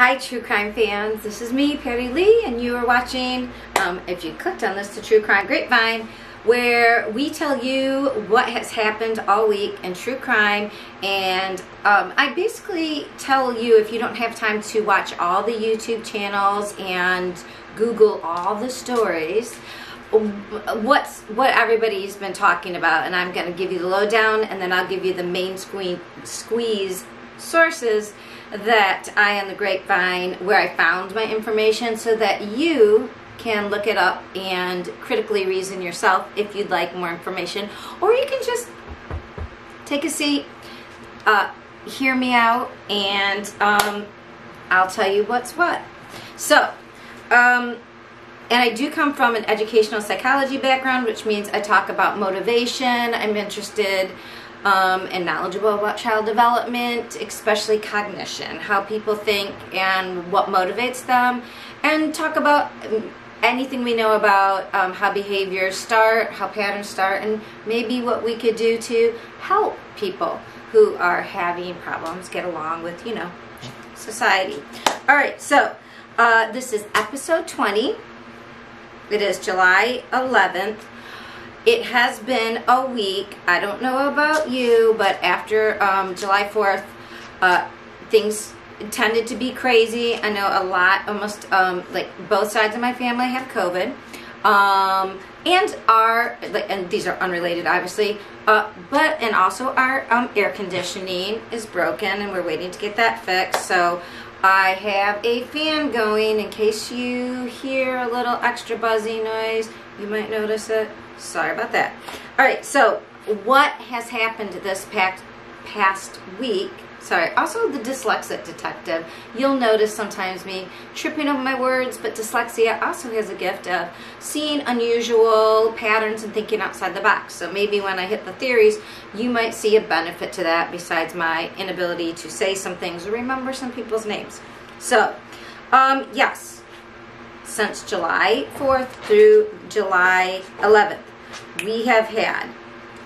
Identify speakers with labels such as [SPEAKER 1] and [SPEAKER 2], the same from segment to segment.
[SPEAKER 1] Hi true crime fans, this is me, Patti Lee, and you are watching, if you clicked on this, the True Crime Grapevine, where we tell you what has happened all week in true crime. And I basically tell you, if you don't have time to watch all the YouTube channels and Google all the stories, what everybody's been talking about, and I'm going to give you the lowdown, and then I'll give you the main squeeze sources that I on the grapevine where I found my information, so that you can look it up and critically reason yourself if you'd like more information, or you can just take a seat, hear me out, and I'll tell you what's what. So and I do come from an educational psychology background, which means I talk about motivation. I'm interested and knowledgeable about child development, especially cognition, how people think and what motivates them, and talk about anything we know about how behaviors start, how patterns start, and maybe what we could do to help people who are having problems get along with, you know, society. All right, so this is episode 20. It is July 11th. It has been a week. I don't know about you, but after July 4th, things tended to be crazy. I know a lot, almost like both sides of my family have COVID, and these are unrelated, obviously, and also our air conditioning is broken, and we're waiting to get that fixed. So I have a fan going in case you hear a little extra buzzy noise. You might notice it. Sorry about that. All right, so what has happened this past week? Sorry, also the dyslexic detective. You'll notice sometimes me tripping over my words, but dyslexia also has a gift of seeing unusual patterns and thinking outside the box. So maybe when I hit the theories, you might see a benefit to that besides my inability to say some things or remember some people's names. So, yes, since July 4th through July 11th, we have had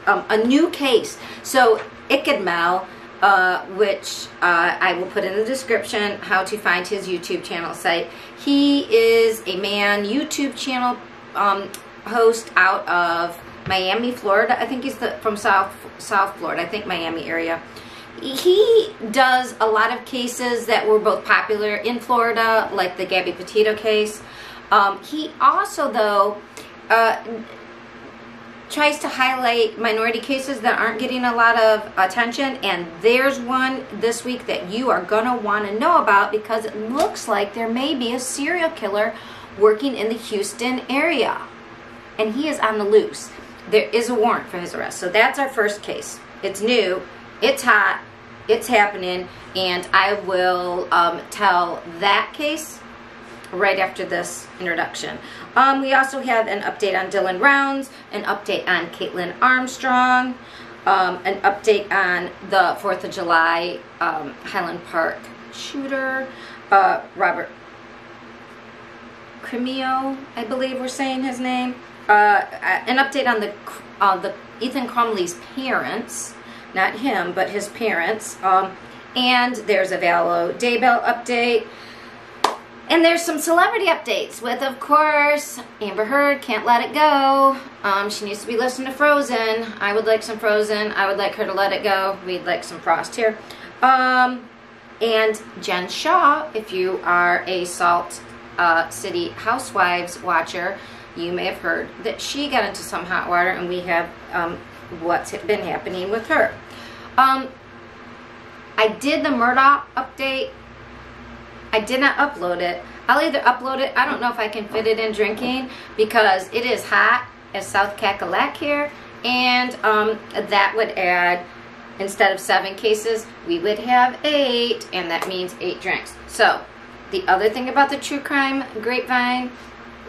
[SPEAKER 1] a new case. So IckEdMel, which I will put in the description how to find his YouTube channel site. He is a man, YouTube channel host out of Miami, Florida. I think he's from South Florida, I think Miami area. He does a lot of cases that were both popular in Florida, like the Gabby Petito case. He also, though, tries to highlight minority cases that aren't getting a lot of attention, and there's one this week that you are going to want to know about, because it looks like there may be a serial killer working in the Houston area, and he is on the loose. There is a warrant for his arrest. So that's our first case. It's new, it's hot, it's happening, and I will tell that case right after this introduction. We also have an update on Dylan Rounds, an update on Caitlin Armstrong, an update on the 4th of July Highland Park shooter, Robert Cremio, I believe we're saying his name, an update on the Ethan Crumley's parents, not him, but his parents, and there's a Valo Daybell update. And there's some celebrity updates with, of course, Amber Heard, Can't Let It Go. She needs to be listening to Frozen. I would like some Frozen. I would like her to let it go. We'd like some Frost here. And Jen Shaw, if you are a Salt City Housewives watcher, you may have heard that she got into some hot water, and we have what's been happening with her. I did the Murdaugh update. I did not upload it. I'll either upload it, I don't know if I can fit it in drinking, because it is hot as South Cackalack here, and that would add, instead of 7 cases, we would have 8, and that means 8 drinks. So, the other thing about the True Crime Grapevine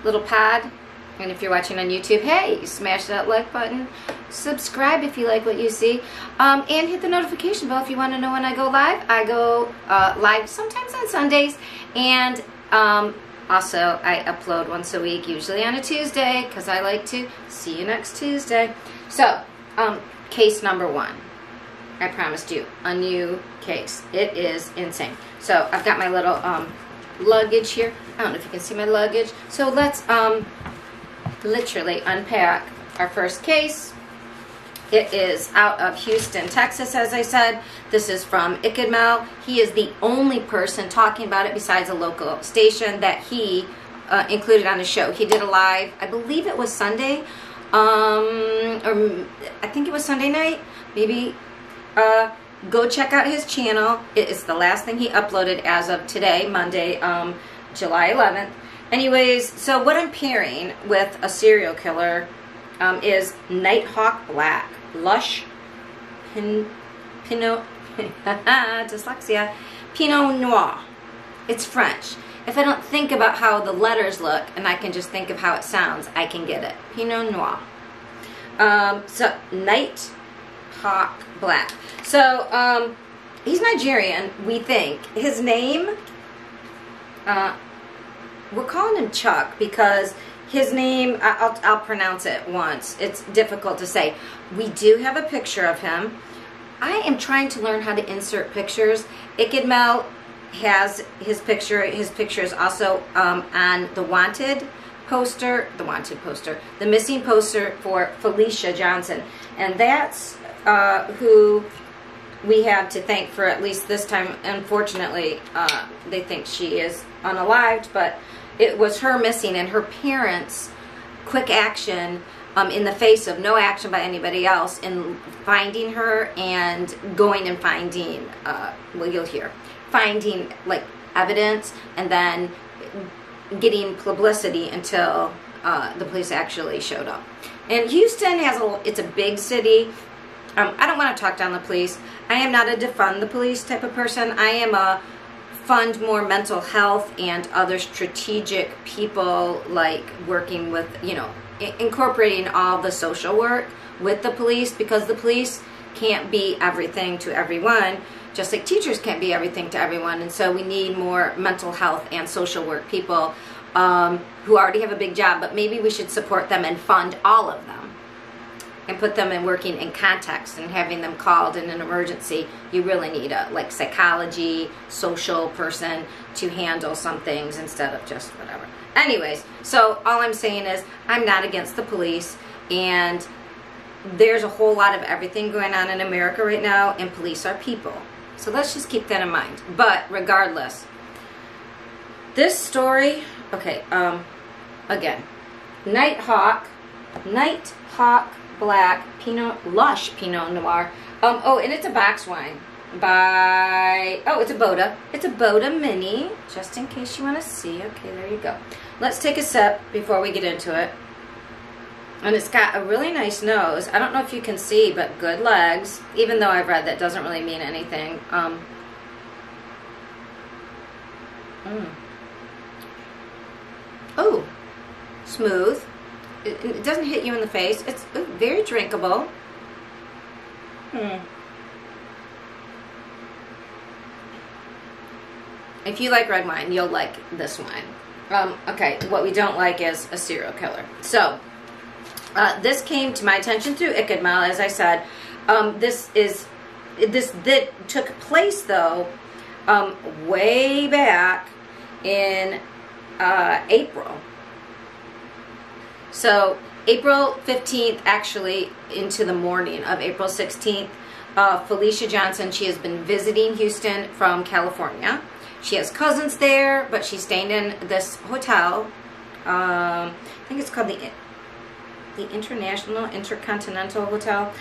[SPEAKER 1] little pod, and if you're watching on YouTube, hey, smash that like button, subscribe if you like what you see, and hit the notification bell if you want to know when I go live. I go live sometimes on Sundays, and also I upload once a week, usually on a Tuesday, because I like to see you next Tuesday. So, case number 1. I promised you a new case. It is insane. So I've got my little luggage here. I don't know if you can see my luggage. So let's literally unpack our first case. It is out of Houston, Texas, as I said. This is from IckEdMel. He is the only person talking about it besides a local station that he included on the show. He did a live, I believe it was Sunday, or I think it was Sunday night, maybe. Go check out his channel. It is the last thing he uploaded as of today, Monday, July 11th. Anyways, so what I'm pairing with a serial killer is Nighthawk Black, Lush Pinoit, dyslexia, Pinot Noir. It's French. If I don't think about how the letters look and I can just think of how it sounds, I can get it. Pinot Noir. So Nighthawk Black. So he's Nigerian, we think. His name, we're calling him Chuck because his name, I'll pronounce it once. It's difficult to say. We do have a picture of him. I am trying to learn how to insert pictures. IckEdMel has his picture. His picture is also on the wanted poster, the missing poster for Felicia Johnson. And that's who we have to thank for at least this time. Unfortunately, they think she is unalived, but it was her missing, and her parents' quick action in the face of no action by anybody else in finding her and going and finding, well, you'll hear, finding like evidence and then getting publicity until the police actually showed up. And Houston has it's a big city. I don't want to talk down the police. I am not a defund the police type of person. I am a fund more mental health and other strategic people, like working with, you know, incorporating all the social work with the police, because the police can't be everything to everyone, just like teachers can't be everything to everyone. And so we need more mental health and social work people who already have a big job, but maybe we should support them and fund all of them and put them in working in context and having them called in an emergency. You really need a like psychology, social person to handle some things instead of just whatever. Anyways, so all I'm saying is I'm not against the police, and there's a whole lot of everything going on in America right now, and police are people. So let's just keep that in mind. But regardless, this story, okay, again, Nighthawk Black, Lush Pinot Noir. Oh, and it's a box wine by, oh, it's a Boto. It's a Boto Mini, just in case you want to see. Okay, there you go. Let's take a sip before we get into it. And it's got a really nice nose. I don't know if you can see, but good legs. Even though I've read that doesn't really mean anything. Oh, smooth. It doesn't hit you in the face. It's very drinkable. If you like red wine, you'll like this wine. Okay, what we don't like is a serial killer. So, this came to my attention through IckEdMel, as I said. This took place, though, way back in April. So April 15th, actually into the morning of April 16th, Felicia Johnson, she has been visiting Houston from California. She has cousins there, but she's staying in this hotel. I think it's called the Intercontinental Hotel.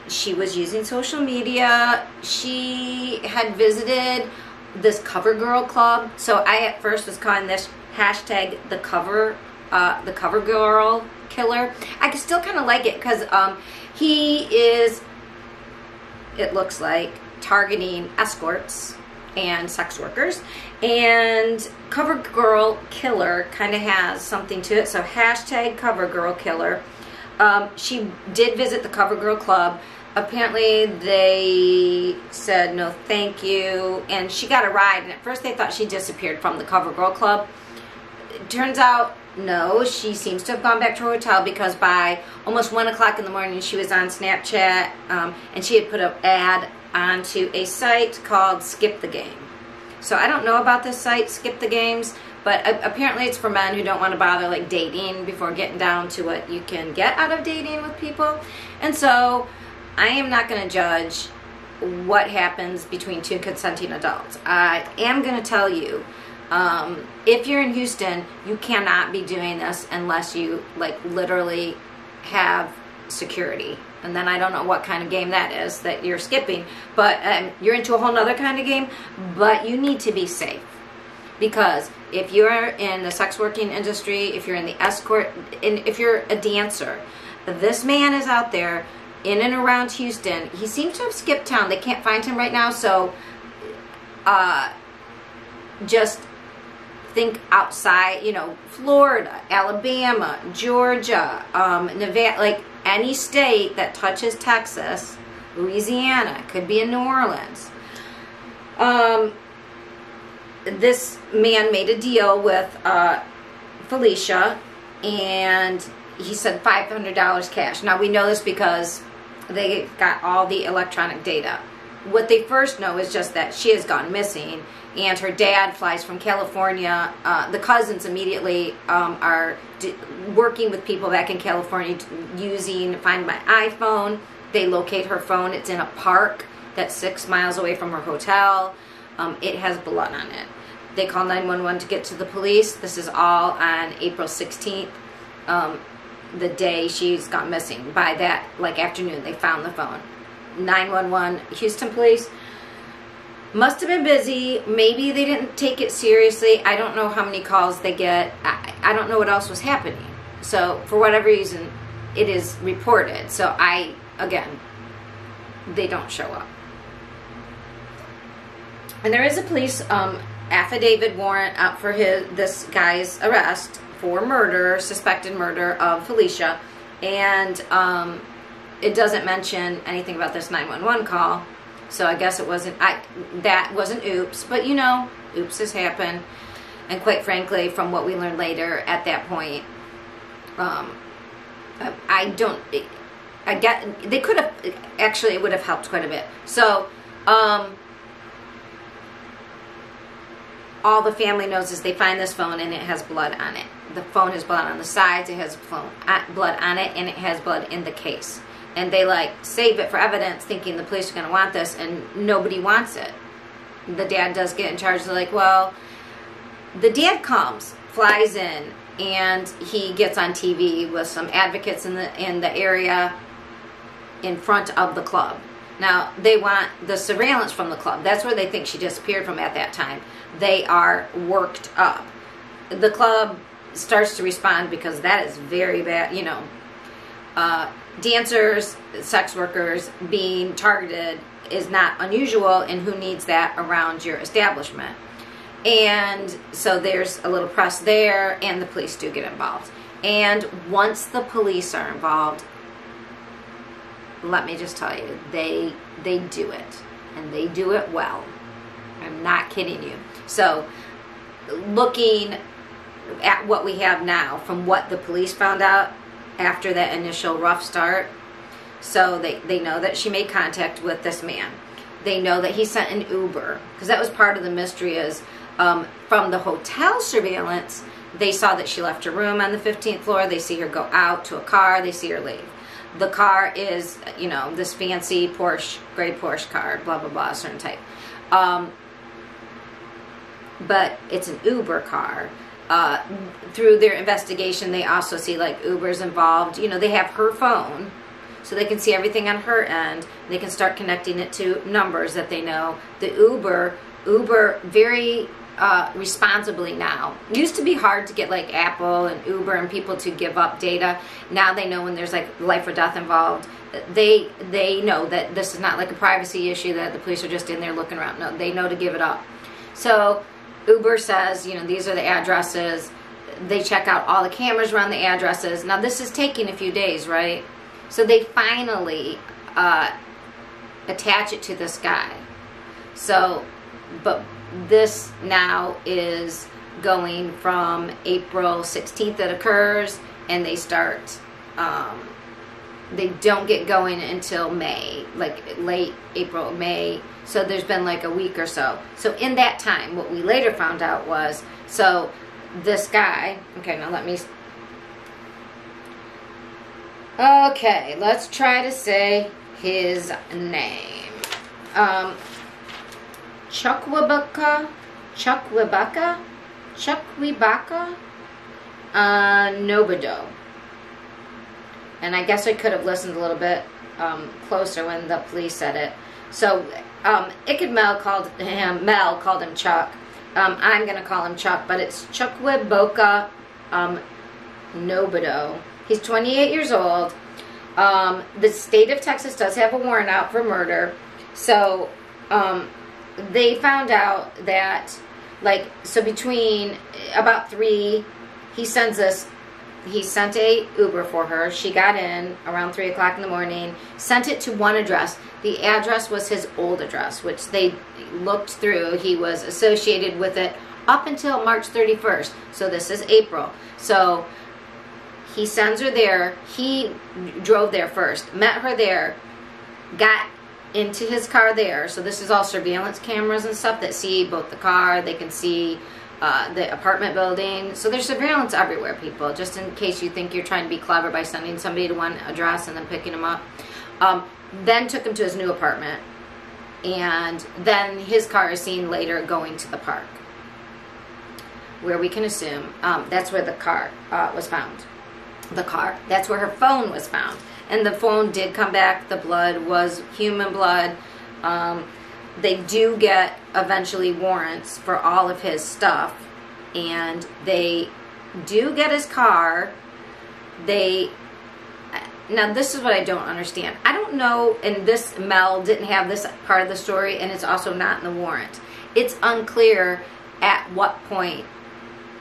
[SPEAKER 1] She was using social media. She had visited this Cover Girl Club. So I at first was calling this hashtag the cover girl killer. I can still kind of like it because he is, it looks like, targeting escorts and sex workers, and Cover Girl Killer kind of has something to it. So hashtag Cover Girl Killer. She did visit the Cover Girl Club. Apparently they said no thank you, and she got a ride, and at first they thought she disappeared from the Cover Girl Club. It turns out know. She seems to have gone back to her hotel because by almost 1 o'clock in the morning she was on Snapchat, and she had put an ad onto a site called Skip the Game. So I don't know about this site, Skip the Games, but apparently it's for men who don't want to bother like dating before getting down to what you can get out of dating with people. And so I am not going to judge what happens between two consenting adults. I am going to tell you, if you're in Houston, you cannot be doing this unless you like literally have security. And then I don't know what kind of game that is that you're skipping, but you're into a whole nother kind of game. But you need to be safe, because if you're in the sex working industry, if you're in the escort, and if you're a dancer, this man is out there in and around Houston. He seems to have skipped town. They can't find him right now, so just think outside, you know, Florida, Alabama, Georgia, Nevada, like any state that touches Texas, Louisiana, could be in New Orleans. This man made a deal with Felicia, and he said $500 cash. Now we know this because they got all the electronic data. What they first know is just that she has gone missing, and her dad flies from California. The cousins immediately are working with people back in California using Find My iPhone. They locate her phone. It's in a park that's 6 miles away from her hotel. It has blood on it. They call 911 to get to the police. This is all on April 16th, the day she's gone missing. By that like afternoon, they found the phone. 911, Houston police must have been busy. Maybe they didn't take it seriously. I don't know how many calls they get. I don't know what else was happening. So for whatever reason, it is reported. So again, they don't show up. And there is a police affidavit warrant out for this guy's arrest for murder, suspected murder of Felicia. And it doesn't mention anything about this 911 call. So I guess it wasn't, that wasn't oops. But you know, oops has happened. And quite frankly, from what we learned later at that point, they could have, actually it would have helped quite a bit. So, all the family knows is they find this phone and it has blood on it. The phone has blood on the sides, it has blood on it, and it has blood in the case. And they like save it for evidence thinking the police are going to want this, and nobody wants it. The dad does get in charge. They're like, well, the dad comes, flies in, and he gets on TV with some advocates in the area in front of the club. Now, they want the surveillance from the club. That's where they think she disappeared from at that time. They are worked up. The club starts to respond because that is very bad, you know. Dancers, sex workers being targeted is not unusual, and who needs that around your establishment? And so there's a little press there, and the police do get involved. And once the police are involved, let me just tell you, they do it, and they do it well. I'm not kidding you. So looking at what we have now from what the police found out after that initial rough start, so they know that she made contact with this man. They know that he sent an Uber, because that was part of the mystery is from the hotel surveillance, they saw that she left her room on the 15th floor. They see her go out to a car. They see her leave. The car is, you know, this fancy Porsche, gray Porsche car, blah, blah, blah, certain type. But it's an Uber car. Through their investigation, they also see like Uber's involved. You know, they have her phone, so they can see everything on her end. They can start connecting it to numbers that they know. The Uber very responsibly now. It used to be hard to get like Apple and Uber and people to give up data. Now they know when there's like life or death involved. They know that this is not like a privacy issue that the police are just in there looking around. No, they know to give it up. So Uber says, you know, these are the addresses. They check out all the cameras around the addresses. Now this is taking a few days, right? So they finally attach it to this guy. So, but this now is going from April 16th it occurs, and they start, they don't get going until May, like late April, May. So there's been like a week or so. So in that time, what we later found out was, so this guy, okay, now let me, okay, let's try to say his name. Chukwibaka Nobodo. And I guess I could have listened a little bit closer when the police said it. So IckEdMel called him Chuck. I'm going to call him Chuck, but it's Chukwibaka Nobodo. He's 28 years old. The state of Texas does have a warrant out for murder. So they found out that, like, so between about 3, he sent a Uber for her. She got in around 3 o'clock in the morning, sent it to one address. The address was his old address, which they looked through. He was associated with it up until March 31st. So this is April. So he sends her there. He drove there first, met her there, got into his car there. So this is all surveillance cameras and stuff that see both the car, they can see the apartment building. So there's surveillance everywhere, people, just in case you think you're trying to be clever by sending somebody to one address and then picking them up. Then took him to his new apartment, and then his car is seen later going to the park, where we can assume that's where the car was found. That's where her phone was found. And the phone did come back. The blood was human blood. They do get eventually warrants for all of his stuff, and they do get his car. Now this is what I don't understand. I don't know, and this Mel didn't have this part of the story, and it's also not in the warrant. It's unclear at what point.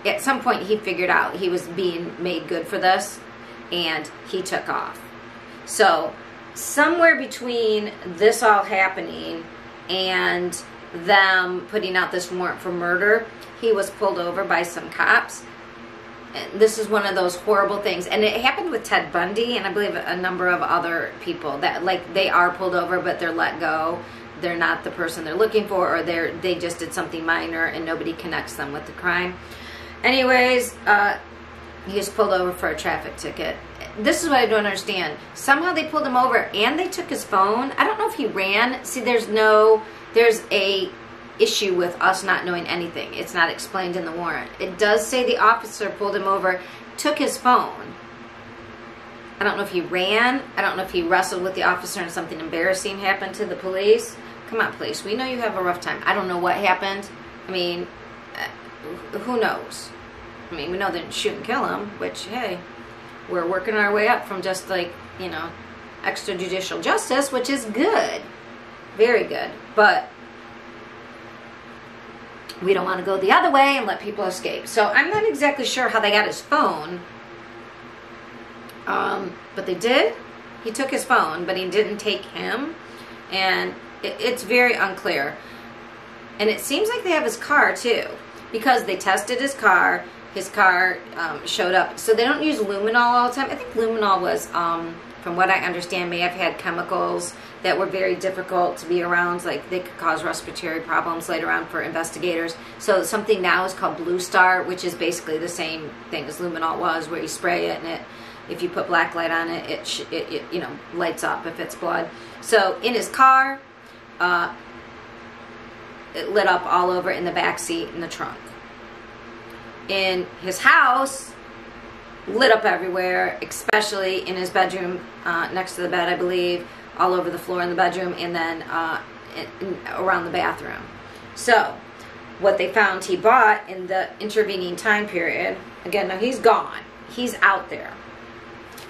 [SPEAKER 1] At some point he figured out he was being made good for this, and he took off. So somewhere between this all happening and them putting out this warrant for murder, he was pulled over by some cops. And this is one of those horrible things, and it happened with Ted Bundy and I believe a number of other people that, like, they are pulled over but they're let go. They're not the person they're looking for, or they just did something minor and nobody connects them with the crime. Anyways, he was pulled over for a traffic ticket. This is what I don't understand. Somehow they pulled him over and they took his phone. I don't know if he ran. See, there's a issue with us not knowing anything. It's not explained in the warrant. It does say the officer pulled him over, took his phone. I don't know if he ran. I don't know if he wrestled with the officer and something embarrassing happened to the police. Come on, police. We know you have a rough time. I don't know what happened. I mean, who knows? I mean, we know they didn't shoot and kill him, which, hey, we're working our way up from just, like, you know, extrajudicial justice, which is good. Very good. But we don't want to go the other way and let people escape. So I'm not exactly sure how they got his phone. But they did. He took his phone, but he didn't take him. And it's very unclear. And it seems like they have his car, too. Because they tested his car. His car showed up. So they don't use luminol all the time. I think luminol was, from what I understand, may have had chemicals that were very difficult to be around. Like, they could cause respiratory problems later on for investigators. So something now is called Blue Star, which is basically the same thing as luminol was, where you spray it and it, if you put black light on it, it you know, lights up if it's blood. So in his car, it lit up all over in the back seat in the trunk. In his house, lit up everywhere, especially in his bedroom, next to the bed, I believe, all over the floor in the bedroom, and then around the bathroom. So what they found he bought in the intervening time period, again, now he's gone. He's out there.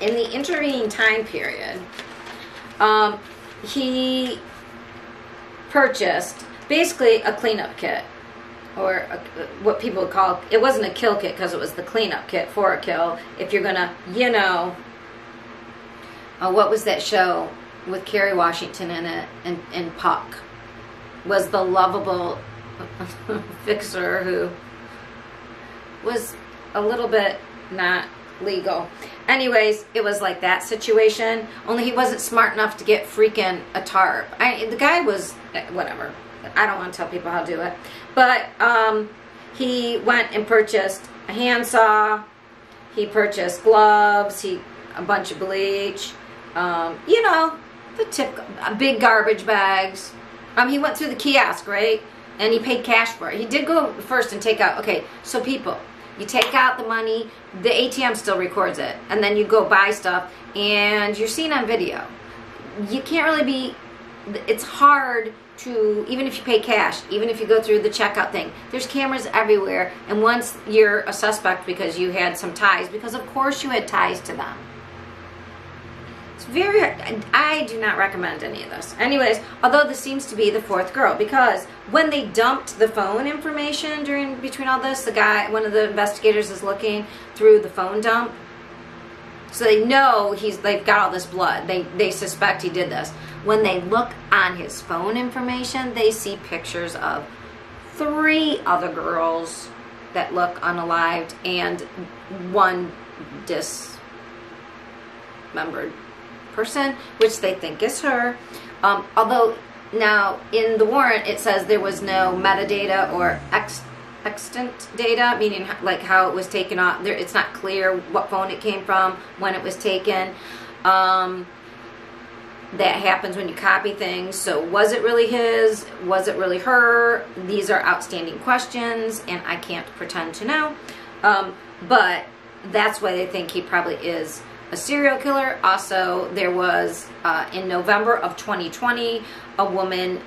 [SPEAKER 1] In the intervening time period, he purchased basically a cleanup kit, or what people would call, it wasn't a kill kit because it was the cleanup kit for a kill. If you're gonna, you know, what was that show with Kerry Washington in it, and Puck was the lovable fixer who was a little bit not legal. Anyways, it was like that situation, only he wasn't smart enough to get freaking a tarp. The guy was, whatever. I don't want to tell people how to do it. But he went and purchased a handsaw. He purchased gloves. A bunch of bleach. You know, the big garbage bags. He went through the kiosk, right? And he paid cash for it. He did go first and take out. Okay, so people, you take out the money. The ATM still records it. And then you go buy stuff. And you're seen on video. You can't really be... It's hard to... Even if you pay cash. Even if you go through the checkout thing. There's cameras everywhere. And once you're a suspect because you had some ties. Because of course you had ties to them. I do not recommend any of this. Anyways, although this seems to be the fourth girl, because when they dumped the phone information between all this, one of the investigators is looking through the phone dump, so they know they've got all this blood. They suspect he did this. When they look on his phone information, they see pictures of 3 other girls that look unalived and 1 dismembered person, which they think is her. Although now in the warrant it says there was no metadata or extant data, meaning like how it was taken off. It's not clear what phone it came from, when it was taken. That happens when you copy things. So was it really his? Was it really her? These are outstanding questions, and I can't pretend to know. But that's why they think he probably is a serial killer. Also, there was, in November of 2020, a woman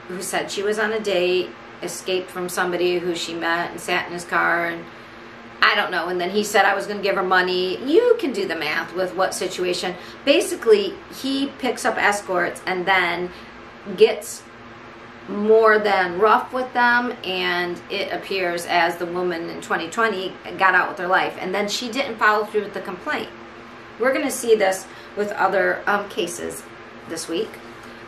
[SPEAKER 1] who said she was on a date, escaped from somebody who she met and sat in his car, and I don't know, and then he said I was going to give her money. You can do the math with what situation. Basically, he picks up escorts and then gets more than rough with them, and it appears as the woman in 2020 got out with her life, and then she didn't follow through with the complaint. We're going to see this with other cases this week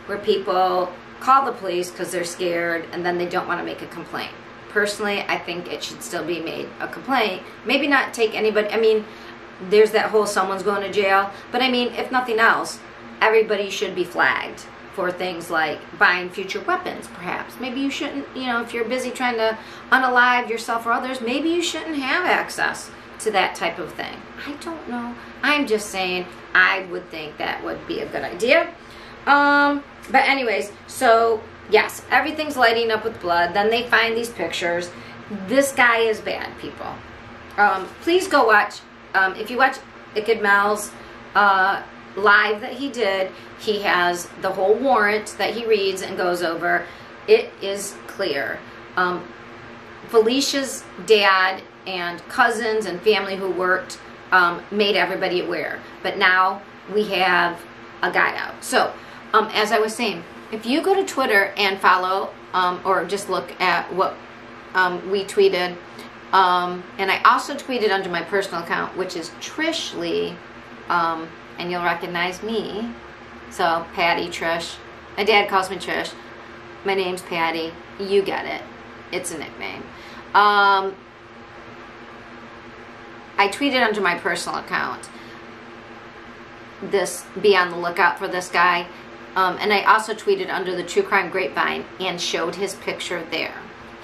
[SPEAKER 1] where people call the police because they're scared and then they don't want to make a complaint. Personally, I think it should still be made a complaint. Maybe not take anybody. I mean, there's that whole someone's going to jail. But I mean, if nothing else, everybody should be flagged for things like buying future weapons, perhaps. Maybe you shouldn't, you know, if you're busy trying to unalive yourself or others, maybe you shouldn't have access to that type of thing. I don't know. I'm just saying I would think that would be a good idea. But anyways, so yes, everything's lighting up with blood. Then they find these pictures. This guy is bad, people. Please go watch. If you watch IckEdMel's live that he did, he has the whole warrant that he reads and goes over. It is clear. Felicia's dad and cousins and family who worked made everybody aware. But now we have a guy out. So, as I was saying, if you go to Twitter and follow or just look at what we tweeted, and I also tweeted under my personal account, which is Trish Lee, and you'll recognize me. So, Patti, Trish. My dad calls me Trish. My name's Patti. You get it. It's a nickname. I tweeted under my personal account, be on the lookout for this guy. And I also tweeted under the True Crime Grapevine and showed his picture there.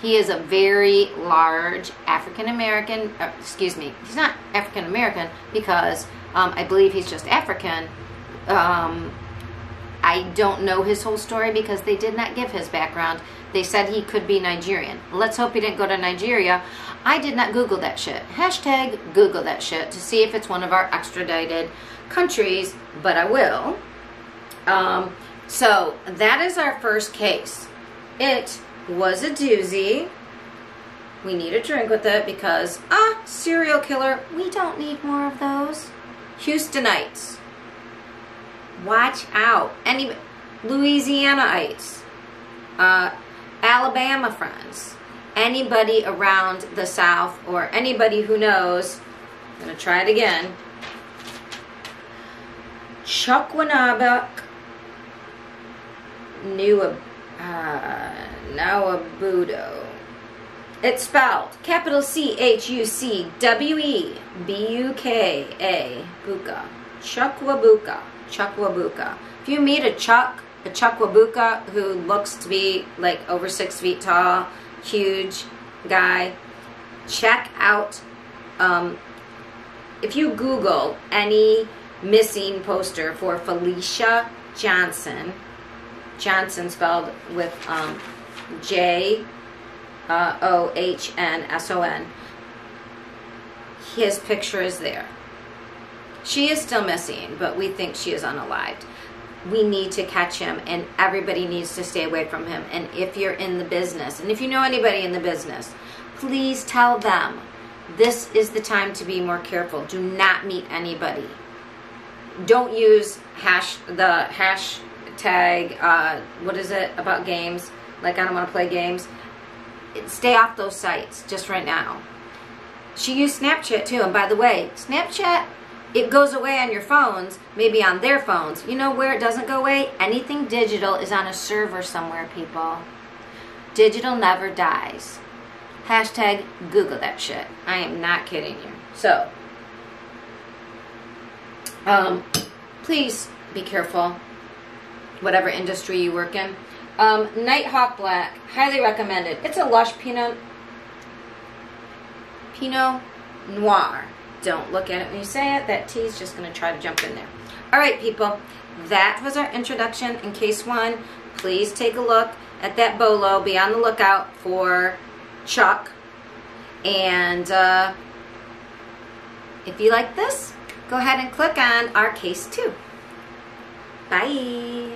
[SPEAKER 1] He is a very large African-American, excuse me, he's not African-American because I believe he's just African. I don't know his whole story because they did not give his background. They said he could be Nigerian. Let's hope he didn't go to Nigeria. I did not Google that shit. Hashtag Google that shit to see if it's one of our extradited countries, but I will. So that is our first case. It was a doozy. We need a drink with it because, serial killer, we don't need more of those. Houstonites. Watch out. Louisianaites. Alabama friends. Anybody around the South or anybody who knows. I'm going to try it again. Chuckwanabuk. Boto. It's spelled capital CHUCWEBUKA, buka, Chukwabuka, Chukwabuka. If you meet a Chukwabuka who looks to be like over 6 feet tall, huge guy, check out, if you Google any missing poster for Felicia Johnson, Johnson spelled with JOHNSON, his picture is there. She is still missing, but we think she is unalived. We need to catch him, and everybody needs to stay away from him. And if you're in the business, and if you know anybody in the business, please tell them this is the time to be more careful. Do not meet anybody. Don't use the hashtag, what is it, about games, like I don't want to play games. Stay off those sites just right now. She used Snapchat too, and by the way, Snapchat, it goes away on your phones, maybe on their phones. You know where it doesn't go away? Anything digital is on a server somewhere, people. Digital never dies. Hashtag Google that shit. I am not kidding you. So, please be careful, whatever industry you work in. Nighthawk Black, highly recommended. It's a Lush Pinoit Noir. Don't look at it when you say it. That T is just going to try to jump in there. All right, people. That was our introduction in Case 1. Please take a look at that BOLO. Be on the lookout for Chuck. And if you like this, go ahead and click on our Case 2. Bye.